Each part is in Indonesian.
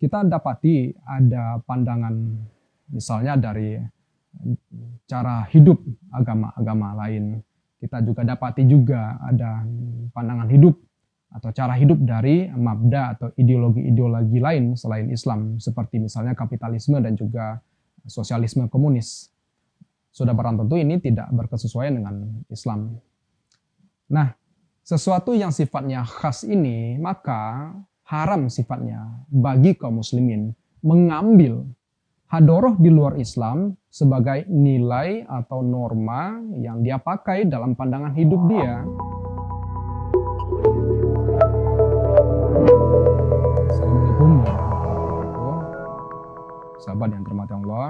Kita dapati ada pandangan misalnya dari cara hidup agama-agama lain. Kita juga dapati juga ada pandangan hidup atau cara hidup dari mabda atau ideologi-ideologi lain selain Islam, seperti misalnya kapitalisme dan juga sosialisme komunis. Sudah barang tentu ini tidak berkesesuaian dengan Islam. Nah, sesuatu yang sifatnya khas ini maka haram sifatnya bagi kaum muslimin mengambil hadoroh di luar Islam sebagai nilai atau norma yang dia pakai dalam pandangan hidup dia. Assalamualaikum warahmatullahi wabarakatuh. Sahabat yang dirahmati Allah,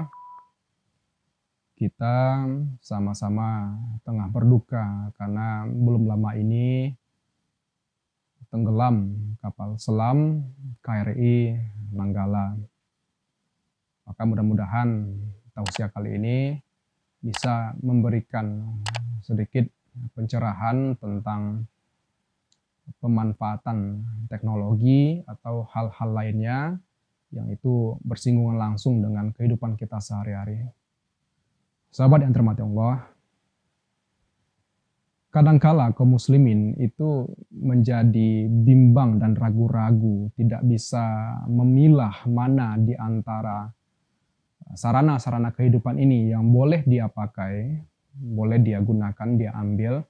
kita sama-sama tengah berduka karena belum lama ini tenggelam kapal selam KRI Nanggala. Maka mudah-mudahan tausiah kali ini bisa memberikan sedikit pencerahan tentang pemanfaatan teknologi atau hal-hal lainnya yang itu bersinggungan langsung dengan kehidupan kita sehari-hari. Sahabat yang dirahmati Allah, kadangkala kaum muslimin itu menjadi bimbang dan ragu-ragu, tidak bisa memilah mana di antara sarana-sarana kehidupan ini yang boleh dia pakai, boleh dia gunakan, dia ambil,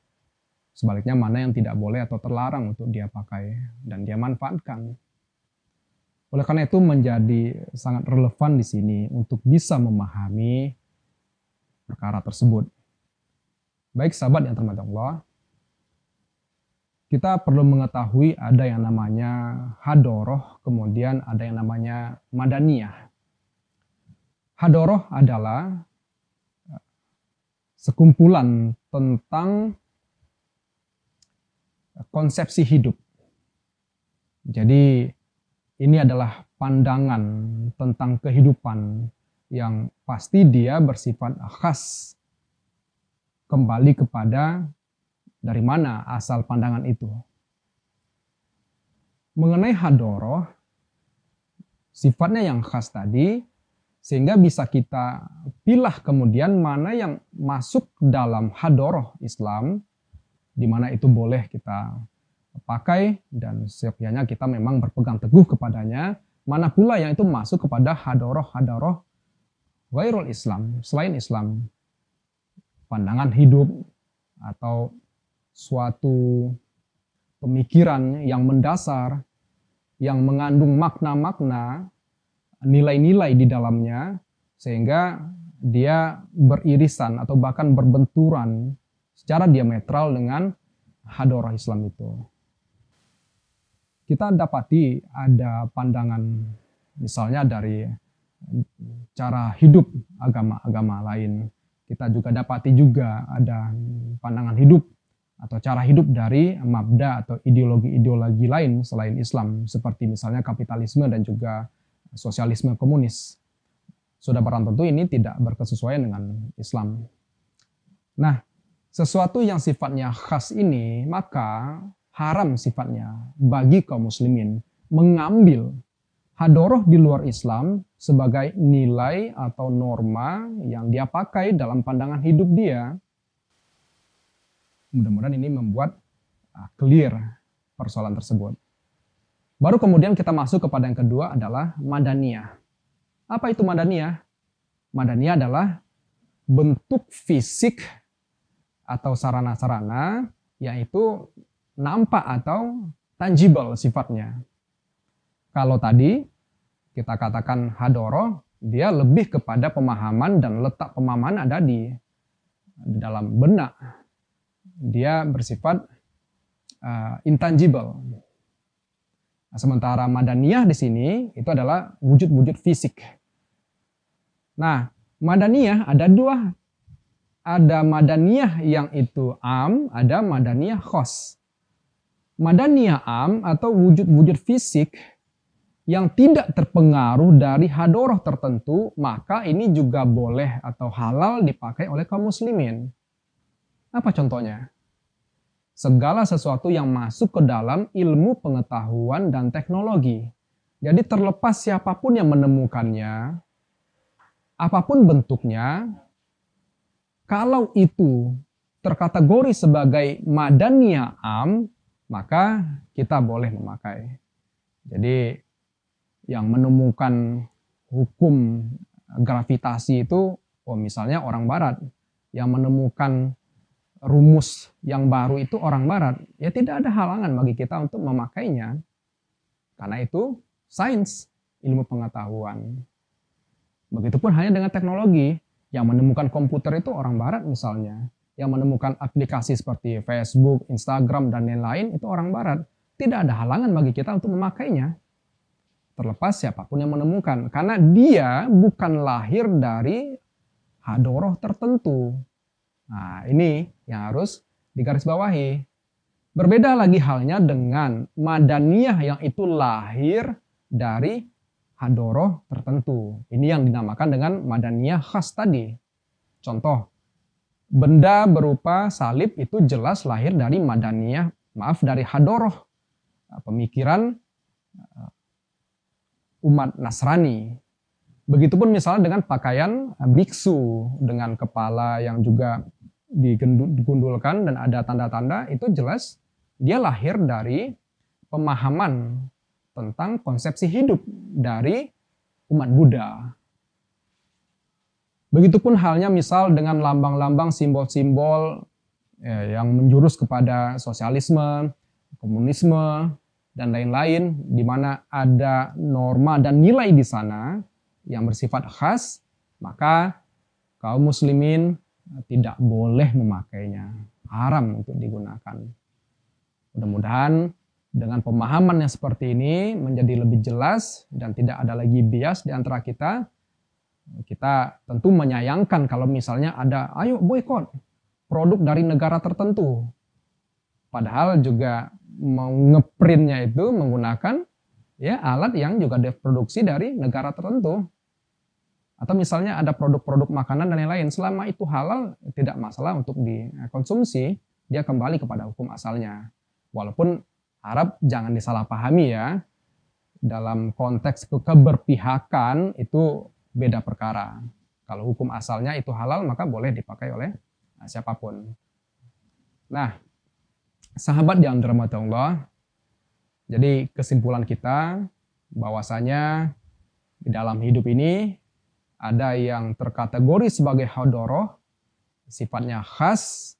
sebaliknya mana yang tidak boleh atau terlarang untuk dia pakai dan dia manfaatkan. Oleh karena itu menjadi sangat relevan di sini untuk bisa memahami perkara tersebut. Baik sahabat yang dirahmati Allah, kita perlu mengetahui ada yang namanya hadoroh, kemudian ada yang namanya madaniyah. Hadoroh adalah sekumpulan tentang konsepsi hidup. Jadi ini adalah pandangan tentang kehidupan yang pasti dia bersifat khas, kembali kepada dari mana asal pandangan itu. Mengenai hadoroh, sifatnya yang khas tadi, sehingga bisa kita pilah kemudian mana yang masuk dalam hadoroh Islam, di mana itu boleh kita pakai dan seyogyanya kita memang berpegang teguh kepadanya, mana pula yang itu masuk kepada hadoroh-hadoroh ghairul Islam, selain Islam, pandangan hidup atau suatu pemikiran yang mendasar, yang mengandung makna-makna, nilai-nilai di dalamnya, sehingga dia beririsan atau bahkan berbenturan secara diametral dengan hadoroh Islam itu. Kita dapati ada pandangan misalnya dari cara hidup agama-agama lain. Kita juga dapati juga ada pandangan hidup atau cara hidup dari mabda atau ideologi-ideologi lain selain Islam, seperti misalnya kapitalisme dan juga sosialisme komunis. Sudah barang tentu ini tidak berkesesuaian dengan Islam. Nah, sesuatu yang sifatnya khas ini maka haram sifatnya bagi kaum muslimin mengambil hadoroh di luar Islam sebagai nilai atau norma yang dia pakai dalam pandangan hidup dia. Mudah-mudahan ini membuat clear persoalan tersebut. Baru kemudian kita masuk kepada yang kedua adalah madaniyah. Apa itu madaniyah? Madaniyah adalah bentuk fisik atau sarana-sarana yaitu nampak atau tangible sifatnya. Kalau tadi kita katakan hadoroh, dia lebih kepada pemahaman dan letak pemahaman ada di dalam benak. Dia bersifat intangible. Nah, sementara madaniyah di sini itu adalah wujud-wujud fisik. Nah, madaniyah ada dua. Ada madaniyah yang itu am, ada madaniyah khos. Madaniyah am atau wujud-wujud fisik yang tidak terpengaruh dari hadoroh tertentu, maka ini juga boleh atau halal dipakai oleh kaum muslimin. Apa contohnya? Segala sesuatu yang masuk ke dalam ilmu pengetahuan dan teknologi. Jadi terlepas siapapun yang menemukannya, apapun bentuknya, kalau itu terkategori sebagai madaniyah am, maka kita boleh memakai. Jadi yang menemukan hukum gravitasi itu, misalnya orang barat. Yang menemukan rumus yang baru itu orang barat. Ya tidak ada halangan bagi kita untuk memakainya. Karena itu sains, ilmu pengetahuan. Begitupun hanya dengan teknologi. Yang menemukan komputer itu orang barat misalnya. Yang menemukan aplikasi seperti Facebook, Instagram, dan lain-lain itu orang barat. Tidak ada halangan bagi kita untuk memakainya. Terlepas siapapun yang menemukan. Karena dia bukan lahir dari hadoroh tertentu. Nah, ini yang harus digarisbawahi. Berbeda lagi halnya dengan madaniyah yang itu lahir dari hadoroh tertentu. Ini yang dinamakan dengan madaniyah khas tadi. Contoh, benda berupa salib itu jelas lahir dari madaniyah, dari hadoroh pemikiran umat Nasrani. Begitupun misalnya dengan pakaian biksu dengan kepala yang juga digundulkan dan ada tanda-tanda, itu jelas dia lahir dari pemahaman tentang konsepsi hidup dari umat Buddha. Begitupun halnya misal dengan lambang-lambang simbol-simbol yang menjurus kepada sosialisme, komunisme, dan lain-lain, di mana ada norma dan nilai di sana yang bersifat khas, maka kaum muslimin tidak boleh memakainya. Haram untuk digunakan. Mudah-mudahan dengan pemahaman yang seperti ini menjadi lebih jelas dan tidak ada lagi bias di antara kita. Kita tentu menyayangkan kalau misalnya ada, ayo boykot produk dari negara tertentu. Padahal juga mau ngeprintnya itu menggunakan alat yang juga diproduksi dari negara tertentu. Atau misalnya ada produk-produk makanan dan lain-lain, selama itu halal tidak masalah untuk dikonsumsi, dia kembali kepada hukum asalnya. Walaupun harap jangan disalahpahami ya, dalam konteks keberpihakan itu beda perkara. Kalau hukum asalnya itu halal, maka boleh dipakai oleh siapapun. Nah, sahabat yang dirahmati Allah, jadi kesimpulan kita bahwasanya di dalam hidup ini ada yang terkategori sebagai hadoroh, sifatnya khas.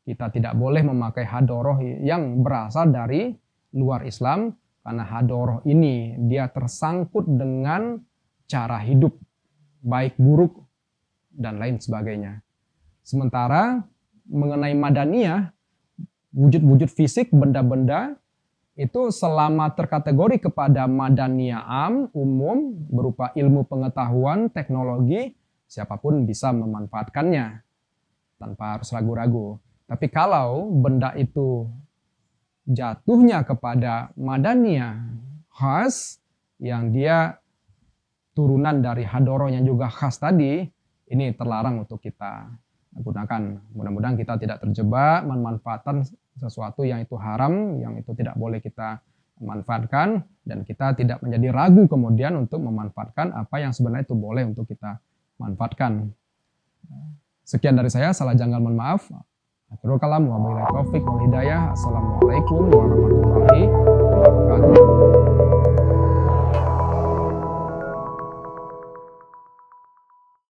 Kita tidak boleh memakai hadoroh yang berasal dari luar Islam, karena hadoroh ini dia tersangkut dengan cara hidup, baik buruk, dan lain sebagainya. Sementara mengenai madaniyah, wujud-wujud fisik, benda-benda, itu selama terkategori kepada madaniyah am, umum, berupa ilmu pengetahuan, teknologi, siapapun bisa memanfaatkannya tanpa harus ragu-ragu. Tapi kalau benda itu jatuhnya kepada madaniyah khas, yang dia turunan dari hadoroh yang juga khas tadi, ini terlarang untuk kita gunakan. Mudah-mudahan kita tidak terjebak memanfaatkan sesuatu yang itu haram, yang itu tidak boleh kita manfaatkan, dan kita tidak menjadi ragu kemudian untuk memanfaatkan apa yang sebenarnya itu boleh untuk kita manfaatkan. Sekian dari saya, salah janggal mohon maaf. Akhirul kalam wa billahi taufiq wal hidayah. Assalamualaikum warahmatullahi wabarakatuh.